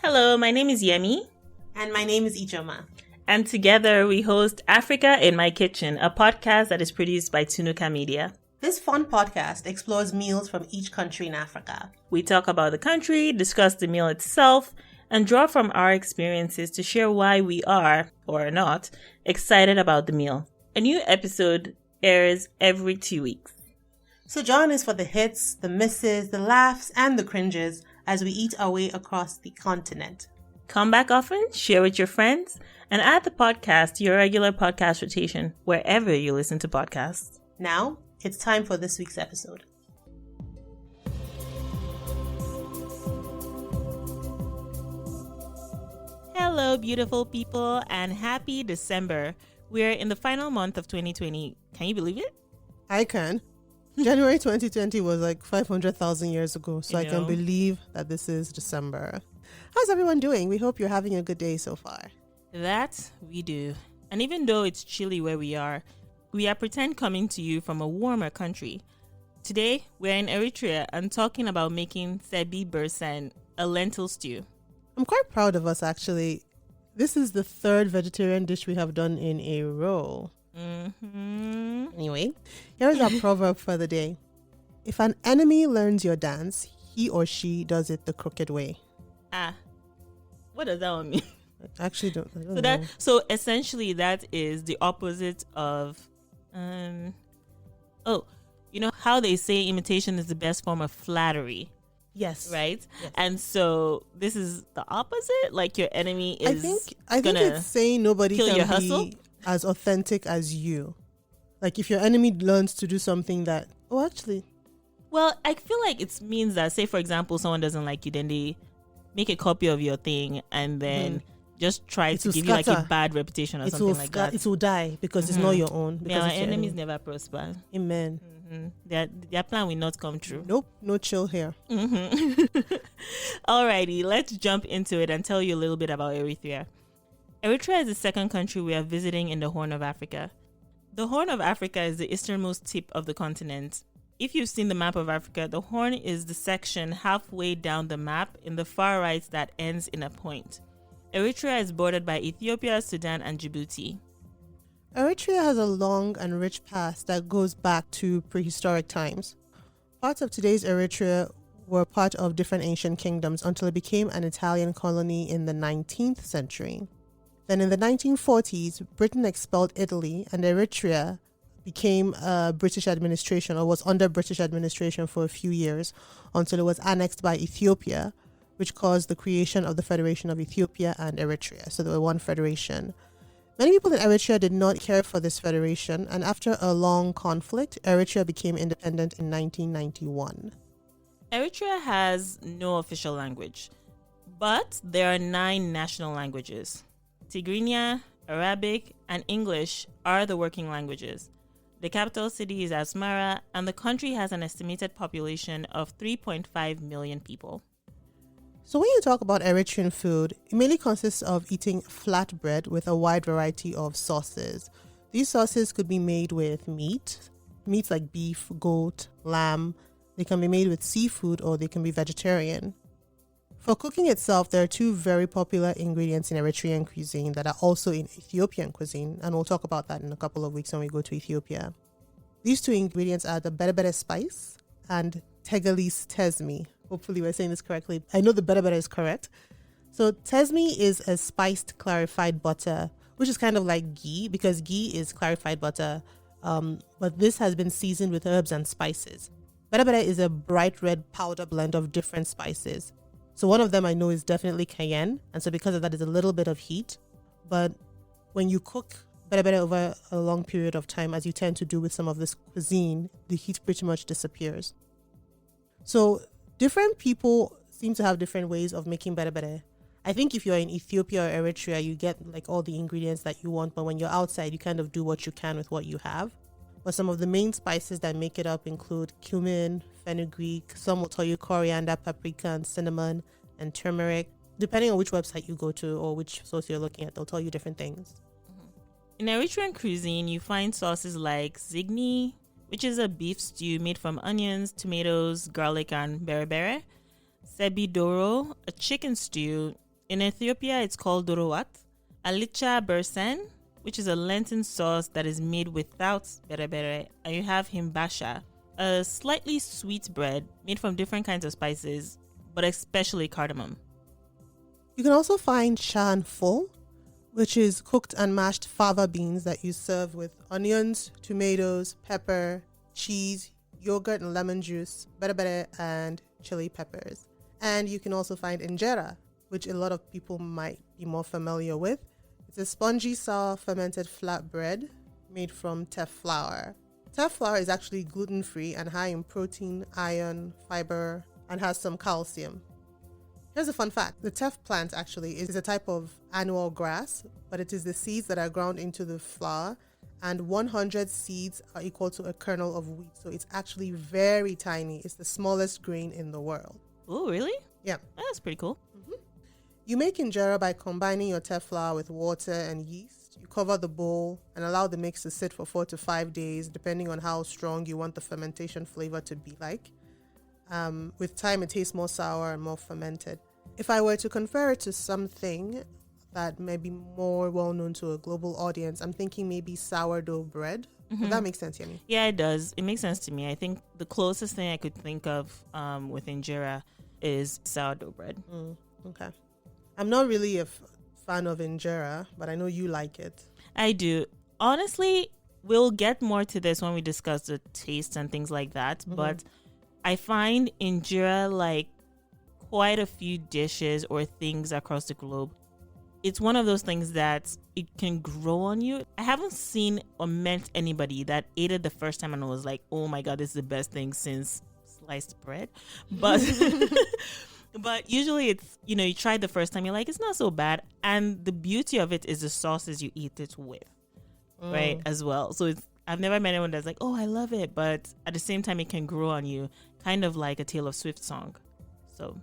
Hello, my name is Yemi. And my name is Ijoma. And together we host Africa in My Kitchen, a podcast that is produced by Tunuka Media. This fun podcast explores meals from each country in Africa. We talk about the country, discuss the meal itself, and draw from our experiences to share why we are, or are not, excited about the meal. A new episode airs every 2 weeks. So join us for the hits, the misses, the laughs, and the cringes as we eat our way across the continent. Come back often, share with your friends, and add the podcast to your regular podcast rotation wherever you listen to podcasts. Now, it's time for this week's episode. Hello, beautiful people, and happy December. We're in the final month of 2020. Can you believe it? I can. January 2020 was like 500,000 years ago, so I can believe that this is December. How's everyone doing? We hope you're having a good day so far. That we do. And even though it's chilly where we are pretend coming to you from a warmer country. Today, we're in Eritrea and talking about making Tsebhi Birsen, a lentil stew. I'm quite proud of us, actually. This is the third vegetarian dish we have done in a row. Anyway, here's our proverb for the day. If an enemy learns your dance, he or she does it the crooked way. What does that one mean? I actually don't know. So essentially that is the opposite of you know how they say imitation is the best form of flattery? Yes. Right? Yes. And so this is the opposite? Like your enemy is I think it's saying nobody kill can your be hustle? as authentic as you. Like if your enemy learns to do something that Well, I feel like it means that, say for example, someone doesn't like you, then they make a copy of your thing and then just try to give you like a bad reputation or something like that. It will die because it's not your own. Yeah, our enemies never prosper. Amen. Their plan will not come true. Nope, no chill here. Alrighty, let's jump into it and tell you a little bit about Eritrea. Eritrea is the second country we are visiting in the Horn of Africa. The Horn of Africa is the easternmost tip of the continent. If you've seen the map of Africa, the Horn is the section halfway down the map in the far right that ends in a point. Eritrea is bordered by Ethiopia, Sudan, and Djibouti. Eritrea has a long and rich past that goes back to prehistoric times. Parts of today's Eritrea were part of different ancient kingdoms until it became an Italian colony in the 19th century. Then in the 1940s, Britain expelled Italy and Eritrea became British administration or was under British administration for a few years until it was annexed by Ethiopia, which caused the creation of the Federation of Ethiopia and Eritrea. So they were one federation. Many people in Eritrea did not care for this federation, and after a long conflict, Eritrea became independent in 1991. Eritrea has no official language, but there are 9 national languages. Tigrinya, Arabic, and English are the working languages. The capital city is Asmara, and the country has an estimated population of 3.5 million people. So when you talk about Eritrean food, it mainly consists of eating flatbread with a wide variety of sauces. These sauces could be made with meats like beef, goat, lamb. They can be made with seafood or they can be vegetarian. For cooking itself, there are 2 very popular ingredients in Eritrean cuisine that are also in Ethiopian cuisine, and we'll talk about that in a couple of weeks when we go to Ethiopia. These 2 ingredients are the berbere spice and Tegalis tesmi. Hopefully we're saying this correctly. I know the berbere is correct. So tesmi is a spiced clarified butter, which is kind of like ghee because ghee is clarified butter, but this has been seasoned with herbs and spices. Berbere is a bright red powder blend of different spices. So one of them I know is definitely cayenne, and so because of that, there's a little bit of heat. But when you cook berbere over a long period of time, as you tend to do with some of this cuisine, the heat pretty much disappears. So different people seem to have different ways of making berbere. I think if you're in Ethiopia or Eritrea, you get like all the ingredients that you want, but when you're outside, you kind of do what you can with what you have. But some of the main spices that make it up include cumin, fenugreek, some will tell you coriander, paprika, and cinnamon, and turmeric. Depending on which website you go to or which source you're looking at, they'll tell you different things. In Eritrean cuisine, you find sauces like zigni, which is a beef stew made from onions, tomatoes, garlic, and berbere. Sebi doro, a chicken stew, In Ethiopia, it's called dorowat. Tsebhi Birsen, which is a lentil sauce that is made without berebere. And you have himbasha, a slightly sweet bread made from different kinds of spices, but especially cardamom. You can also find shanfo, which is cooked and mashed fava beans that you serve with onions, tomatoes, pepper, cheese, yogurt and lemon juice, berebere, and chili peppers. And you can also find injera, which a lot of people might be more familiar with. It's a spongy, sour, fermented flat bread made from teff flour. Teff flour is actually gluten-free and high in protein, iron, fiber, and has some calcium. Here's a fun fact. The teff plant actually is a type of annual grass, but it is the seeds that are ground into the flour, and 100 seeds are equal to a kernel of wheat. So it's actually very tiny. It's the smallest grain in the world. Oh, really? Yeah. That's pretty cool. You make injera by combining your teff flour with water and yeast. You cover the bowl and allow the mix to sit for 4 to 5 days, depending on how strong you want the fermentation flavor to be like. With time, it tastes more sour and more fermented. If I were to compare it to something that may be more well-known to a global audience, I'm thinking maybe sourdough bread. Does that make sense, Yemi? Yeah, it does. It makes sense to me. I think the closest thing I could think of with injera is sourdough bread. Okay. I'm not really a fan of injera, but I know you like it. I do. Honestly, we'll get more to this when we discuss the taste and things like that. But I find injera like quite a few dishes or things across the globe. It's one of those things that it can grow on you. I haven't seen or met anybody that ate it the first time and was like, oh my God, this is the best thing since sliced bread. But but usually it's, you try the first time, you're like, it's not so bad. And the beauty of it is the sauces you eat it with, right, as well. So I've never met anyone that's like, oh, I love it. But at the same time, it can grow on you, kind of like a Taylor Swift song. So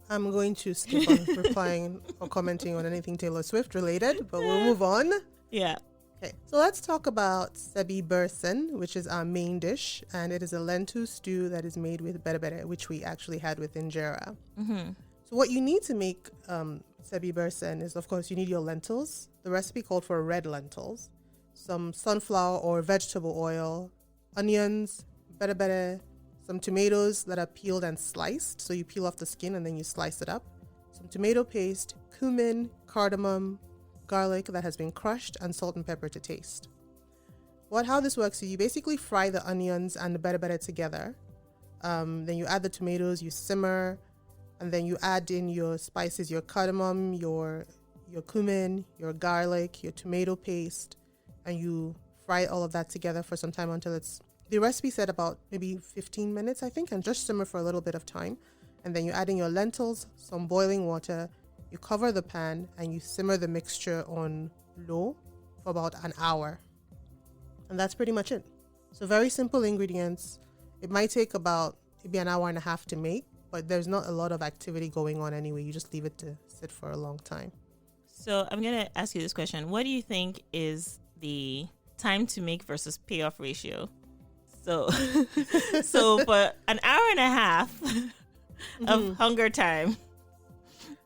I'm going to skip on replying or commenting on anything Taylor Swift related, but we'll move on. Yeah. Okay, so let's talk about Tsebhi Birsen, which is our main dish, and it is a lentil stew that is made with berebere, which we actually had with injera. So what you need to make Tsebhi Birsen is, of course, you need your lentils. The recipe called for red lentils, some sunflower or vegetable oil, onions, berebere, some tomatoes that are peeled and sliced. So you peel off the skin and then you slice it up. Some tomato paste, cumin, cardamom, garlic that has been crushed, and salt and pepper to taste. How this works is you basically fry the onions and the berebere together. Then you add the tomatoes, you simmer, and then you add in your spices, your cardamom, your cumin, your garlic, your tomato paste, and you fry all of that together for some time until the recipe said about maybe 15 minutes, I think, and just simmer for a little bit of time. And then you add in your lentils, some boiling water, you cover the pan, and you simmer the mixture on low for about an hour. And that's pretty much it. So very simple ingredients. It might take about maybe an hour and a half to make, but there's not a lot of activity going on anyway. You just leave it to sit for a long time. So I'm going to ask you this question. What do you think is the time to make versus payoff ratio? So for an hour and a half of hunger time,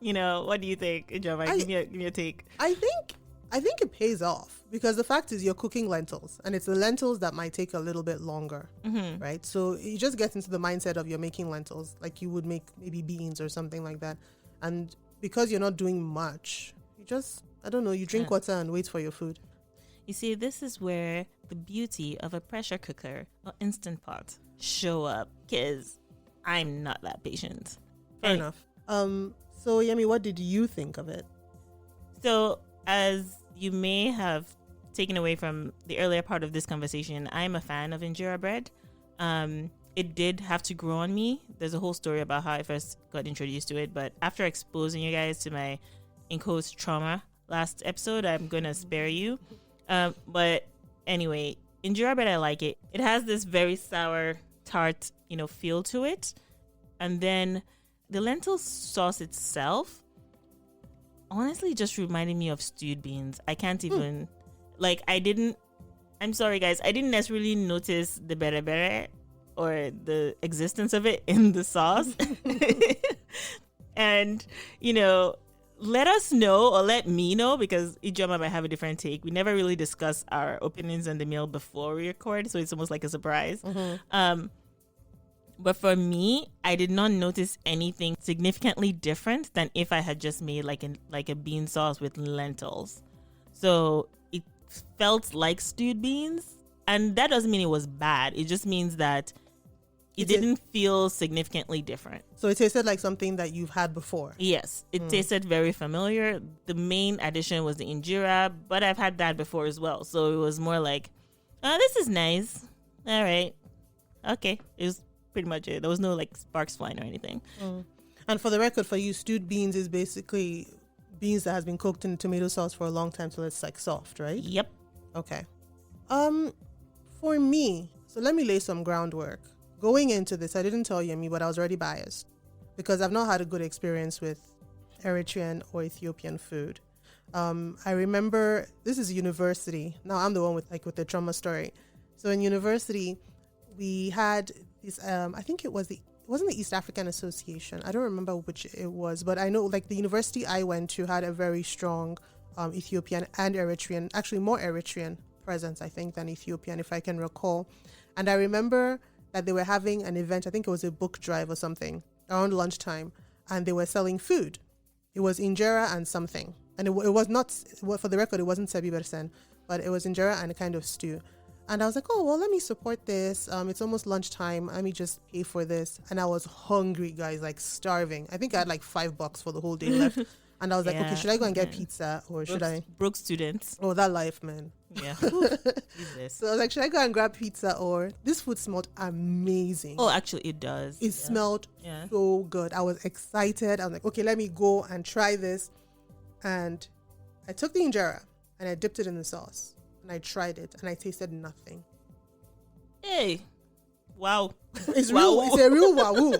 what do you think, Ijoma? Give me a take. I think it pays off because the fact is you're cooking lentils, and it's the lentils that might take a little bit longer, right? So you just get into the mindset of you're making lentils like you would make maybe beans or something like that. And because you're not doing much, you just, you drink water and wait for your food. You see, this is where the beauty of a pressure cooker or Instant Pot show up, because I'm not that patient. Fair enough. So, Yemi, what did you think of it? So, as you may have taken away from the earlier part of this conversation, I'm a fan of injera bread. It did have to grow on me. There's a whole story about how I first got introduced to it, but after exposing you guys to my in-quotes trauma last episode, I'm going to spare you. But anyway, injera bread, I like it. It has this very sour, tart, feel to it. And then the lentil sauce itself, honestly, just reminded me of stewed beans. I can't even, I'm sorry, guys. I didn't necessarily notice the berebere or the existence of it in the sauce. And, let us know, or let me know, because Ijoma might have a different take. We never really discuss our opinions on the meal before we record, so it's almost like a surprise. But for me, I did not notice anything significantly different than if I had just made like a bean sauce with lentils. So it felt like stewed beans, and that doesn't mean it was bad. It just means that it didn't feel significantly different. So it tasted like something that you've had before. Yes, it tasted very familiar. The main addition was the injera, but I've had that before as well. So it was more like, oh, this is nice. All right. Okay. It was pretty much it. There was no like sparks flying or anything. And for the record, for you, stewed beans is basically beans that has been cooked in tomato sauce for a long time till it's like soft, right? Yep. Okay. For me, so let me lay some groundwork. Going into this, I didn't tell Yemi, but I was already biased because I've not had a good experience with Eritrean or Ethiopian food. I remember this is university. Now I'm the one with the trauma story. So in university, we had this. I think it wasn't the East African Association. I don't remember which it was, but I know like the university I went to had a very strong Ethiopian and Eritrean, actually more Eritrean presence, I think, than Ethiopian, if I can recall. And I remember that they were having an event, I think it was a book drive or something, around lunchtime, and they were selling food. It was injera and something. And it was not, for the record, it wasn't Tsebhi Birsen, but it was injera and a kind of stew. And I was like, oh, well, let me support this. It's almost lunchtime. Let me just pay for this. And I was hungry, guys, like starving. I think I had like $5 for the whole day left. And I was like, okay, should I go and get pizza or should I? Broke students. Oh, that life, man. Yeah. So I was like, should I go and grab pizza or this food smelled amazing. Oh, actually it does. It smelled so good. I was excited. I was like, okay, let me go and try this. And I took the injera and I dipped it in the sauce and I tried it and I tasted nothing. Hey, wow. It's real. It's a real wow.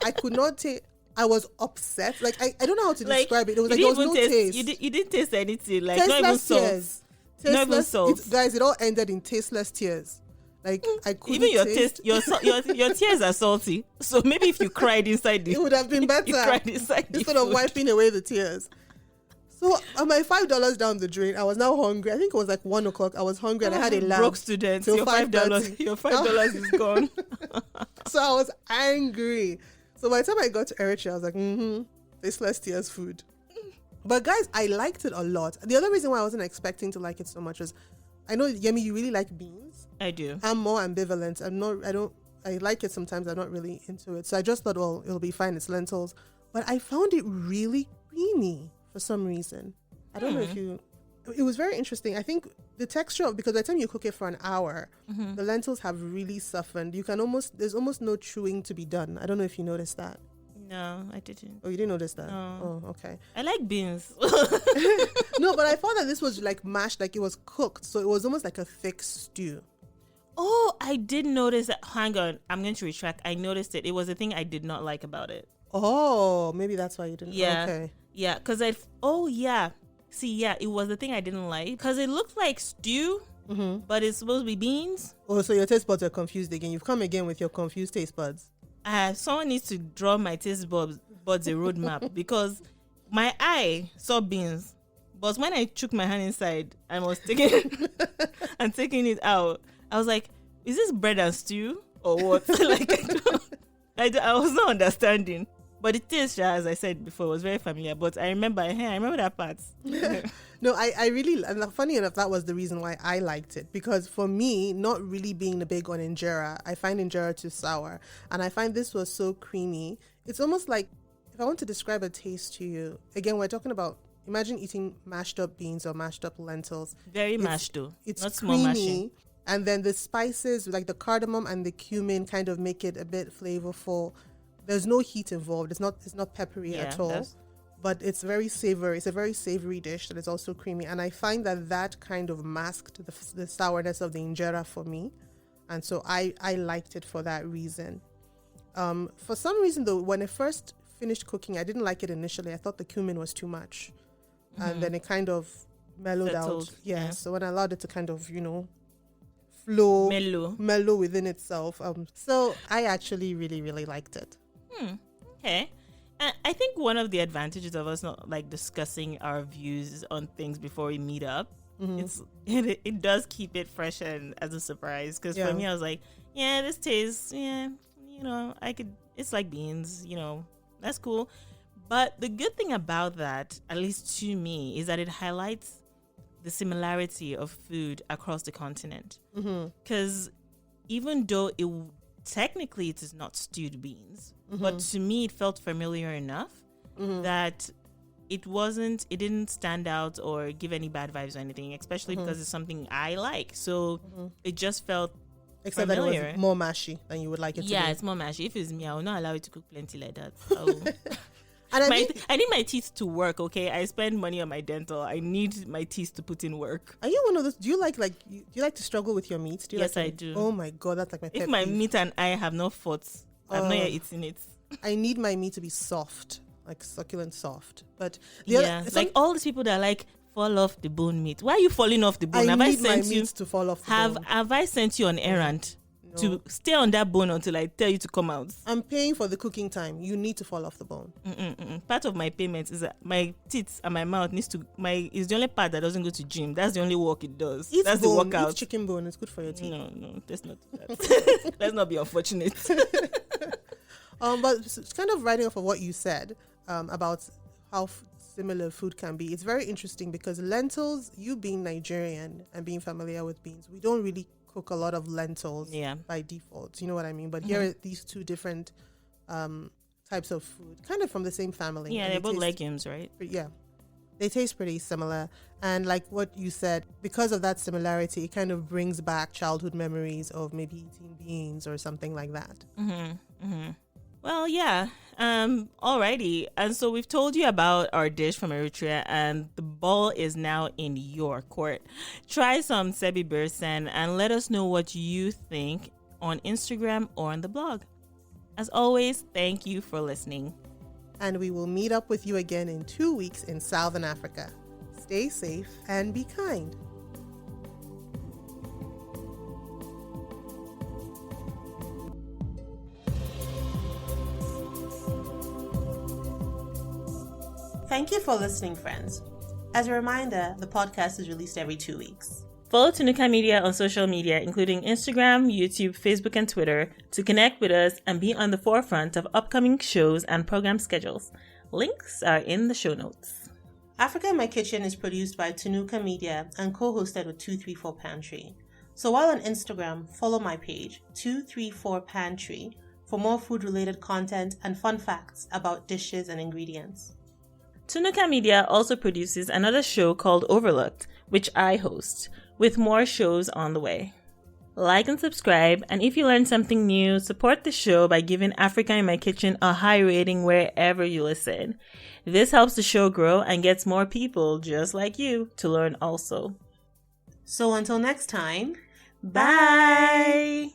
I could not taste. I was upset. Like I don't know how to describe it. It was like there was no taste. You didn't taste anything. Like tasteless not even salt. Tears. Not even salt. Guys, it all ended in tasteless tears. Like I couldn't even your your tears are salty. So maybe if you cried inside it would have been better. You cried inside instead of wiping away the tears. So my $5 down the drain. I was now hungry. I think it was like 1 o'clock. I was hungry and I had a lab. Broke students. Your $5 is gone. So I was angry. So by the time I got to Eritrea, I was like, tasteless tears food. But guys, I liked it a lot. The other reason why I wasn't expecting to like it so much was, I know Yemi, you really like beans. I do. I'm more ambivalent. I like it sometimes. I'm not really into it. So I just thought, well, it'll be fine. It's lentils. But I found it really creamy for some reason. I don't know if it was very interesting. I think the texture of, because by the time you cook it for an hour, the lentils have really softened. There's almost no chewing to be done. I don't know if you noticed that. No, I didn't. Oh, you didn't notice that? No. Oh, okay. I like beans. No, but I thought that this was like mashed, like it was cooked. So it was almost like a thick stew. Oh, I did notice that. Hang on. I'm going to retract. I noticed it. It was a thing I did not like about it. Oh, maybe that's why you didn't. Yeah. Okay. Yeah, because it was the thing I didn't like. Because it looked like stew, but it's supposed to be beans. Oh, so your taste buds are confused again. You've come again with your confused taste buds. Someone needs to draw my taste buds a roadmap because my eye saw beans, but when I took my hand inside and was taking it out, I was like, "Is this bread and stew or what?" Like, I was not understanding. But the taste, as I said before, was very familiar. But I remember that part. No, I really, and funny enough, that was the reason why I liked it. Because for me, not really being big on injera, I find injera too sour. And I find this was so creamy. It's almost like, if I want to describe a taste to you, again, we're talking about, imagine eating mashed up beans or mashed up lentils. Very mashed though. It's not creamy, small mashing. And then the spices, like the cardamom and the cumin, kind of make it a bit flavorful. There's no heat involved. It's not peppery at all. But it's very savory. It's a very savory dish that is also creamy. And I find that kind of masked the sourness of the injera for me. And so I liked it for that reason. For some reason, though, when I first finished cooking, I didn't like it initially. I thought the cumin was too much. And then it kind of mellowed out. Yeah. So when I allowed it to kind of, flow, mellow within itself. So I actually really, really liked it. Okay. I think one of the advantages of us not like discussing our views on things before we meet up, it does keep it fresh and as a surprise. Because for me, I was like, yeah, this tastes, it's like beans, that's cool. But the good thing about that, at least to me, is that it highlights the similarity of food across the continent. Because even though technically it is not stewed beans, but to me it felt familiar enough that it didn't stand out or give any bad vibes or anything, especially because it's something I like. So it just felt familiar. That it was more mashy than you would like it to be. Yeah, it's more mashy. If it's me, I will not allow it to cook plenty like that. And I need my teeth to work, okay? I spend money on my dental. I need my teeth to put in work. Are you one of those? Do you like to struggle with your meat? Yes, I do. Oh my God, that's like my pet If my peeve. meat and I have no fought, I've not yet eaten it. I need my meat to be soft, like succulent soft. But like all these people that are like fall off the bone meat. Why are you falling off the bone? I need my meat to fall off the bone. Have I sent you on errand to stay on that bone until I tell you to come out? I'm paying for the cooking time. You need to fall off the bone. Part of my payment is that my teeth and my mouth is the only part that doesn't go to gym. That's the only work it does. That's bone, the workout. Eat chicken bone. It's good for your teeth. No, let's not do that. Let's not be unfortunate. But it's kind of riding off of what you said about how similar food can be. It's very interesting because lentils, you being Nigerian and being familiar with beans, we don't really cook a lot of lentils by default. You know what I mean? But here are these two different types of food, kind of from the same family. Yeah, they're both legumes, right? Yeah. They taste pretty similar. And like what you said, because of that similarity, it kind of brings back childhood memories of maybe eating beans or something like that. Well, yeah. Alrighty. And so we've told you about our dish from Eritrea, and the ball is now in your court. Try some Tsebhi Birsen and let us know what you think on Instagram or on the blog. As always, thank you for listening. And we will meet up with you again in 2 weeks in Southern Africa. Stay safe and be kind. Thank you for listening, friends. As a reminder, the podcast is released every 2 weeks. Follow Tunuka Media on social media, including Instagram, YouTube, Facebook, and Twitter, to connect with us and be on the forefront of upcoming shows and program schedules. Links are in the show notes. Africa in My Kitchen is produced by Tunuka Media and co-hosted with 234 Pantry. So while on Instagram, follow my page, 234 Pantry, for more food-related content and fun facts about dishes and ingredients. Tunuka Media also produces another show called Overlooked, which I host, with more shows on the way. Like and subscribe, and if you learned something new, support the show by giving Africa in My Kitchen a high rating wherever you listen. This helps the show grow and gets more people just like you to learn also. So until next time, bye!